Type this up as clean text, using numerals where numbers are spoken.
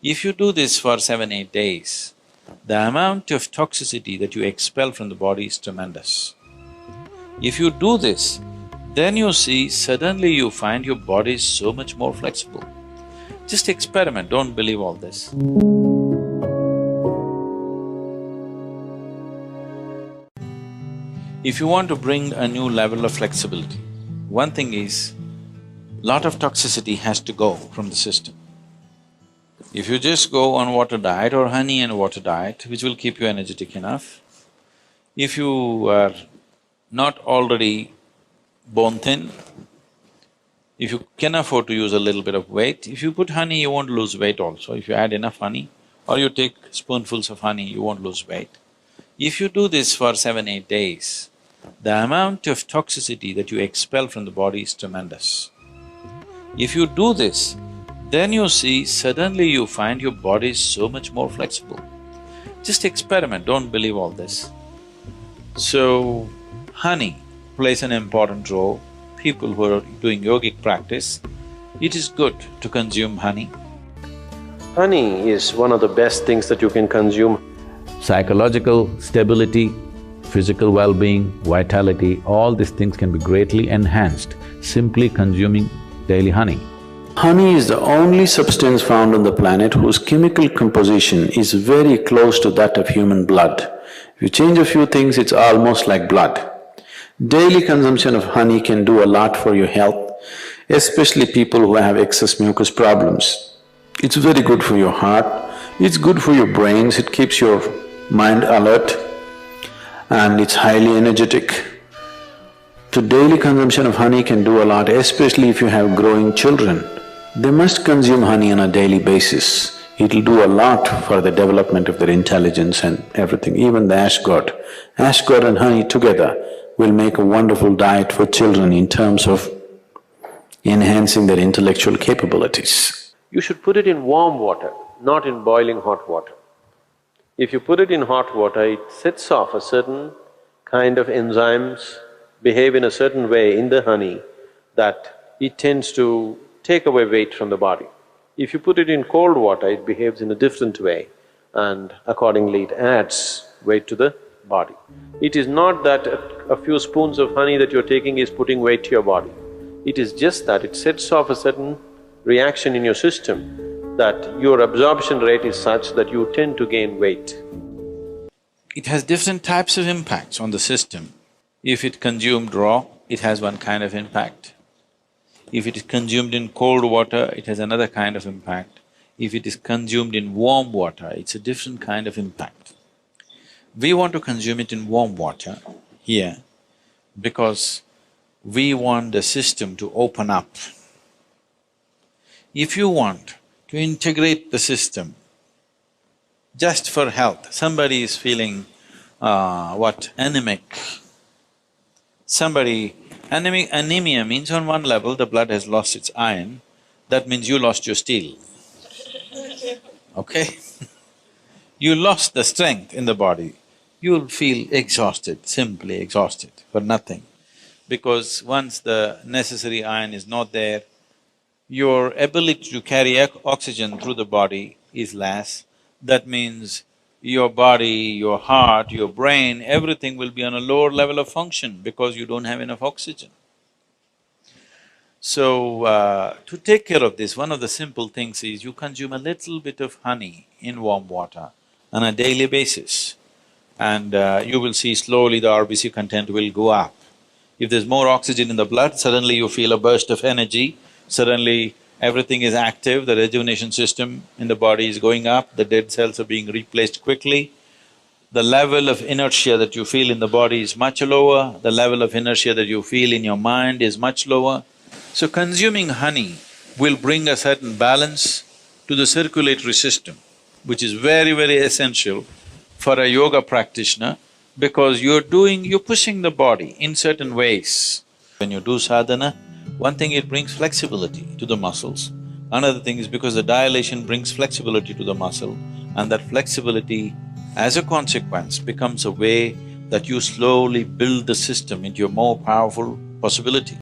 If you do this for 7, 8 days, the amount of toxicity that you expel from the body is tremendous. If you do this, then you see suddenly you find your body is so much more flexible. Just experiment, don't believe all this. If you want to bring a new level of flexibility, one thing is, lot of toxicity has to go from the system. If you just go on water diet or honey and water diet, which will keep you energetic enough, if you are not already bone thin, if you can afford to use a little bit of weight, if you put honey, you won't lose weight also. If you add enough honey or you take spoonfuls of honey, you won't lose weight. If you do this for 7, 8 days, the amount of toxicity that you expel from the body is tremendous. If you do this, then you see suddenly you find your body is so much more flexible. Just experiment, don't believe all this. So, honey plays an important role. People who are doing yogic practice, it is good to consume honey. Honey is one of the best things that you can consume. Psychological stability, physical well-being, vitality, all these things can be greatly enhanced simply consuming daily honey. Honey is the only substance found on the planet whose chemical composition is very close to that of human blood. If you change a few things, it's almost like blood. Daily consumption of honey can do a lot for your health, especially people who have excess mucus problems. It's very good for your heart, it's good for your brains, it keeps your mind alert, and it's highly energetic. So daily consumption of honey can do a lot, especially if you have growing children. They must consume honey on a daily basis. It'll do a lot for the development of their intelligence and everything, even the ash god. Ash god and honey together will make a wonderful diet for children in terms of enhancing their intellectual capabilities. You should put it in warm water, not in boiling hot water. If you put it in hot water, it sets off a certain kind of enzymes, behave in a certain way in the honey that it tends to take away weight from the body. If you put it in cold water, it behaves in a different way and accordingly it adds weight to the body. It is not that a few spoons of honey that you're taking is putting weight to your body. It is just that it sets off a certain reaction in your system that your absorption rate is such that you tend to gain weight. It has different types of impacts on the system. If it consumed raw, it has one kind of impact. If it is consumed in cold water, it has another kind of impact. If it is consumed in warm water, it's a different kind of impact. We want to consume it in warm water here because we want the system to open up. If you want to integrate the system just for health, somebody is feeling anemic. Anemia means on one level the blood has lost its iron, that means you lost your steel, okay? You lost the strength in the body, you'll feel exhausted, simply exhausted for nothing. Because once the necessary iron is not there, your ability to carry oxygen through the body is less. That means your body, your heart, your brain, everything will be on a lower level of function because you don't have enough oxygen. So, to take care of this, one of the simple things is you consume a little bit of honey in warm water on a daily basis and you will see slowly the RBC content will go up. If there's more oxygen in the blood, suddenly you feel a burst of energy, suddenly everything is active, the rejuvenation system in the body is going up, the dead cells are being replaced quickly. The level of inertia that you feel in the body is much lower, the level of inertia that you feel in your mind is much lower. So consuming honey will bring a certain balance to the circulatory system, which is very, very essential for a yoga practitioner because you're pushing the body in certain ways. When you do sadhana, one thing, it brings flexibility to the muscles. Another thing is because the dilation brings flexibility to the muscle and that flexibility as a consequence becomes a way that you slowly build the system into a more powerful possibility.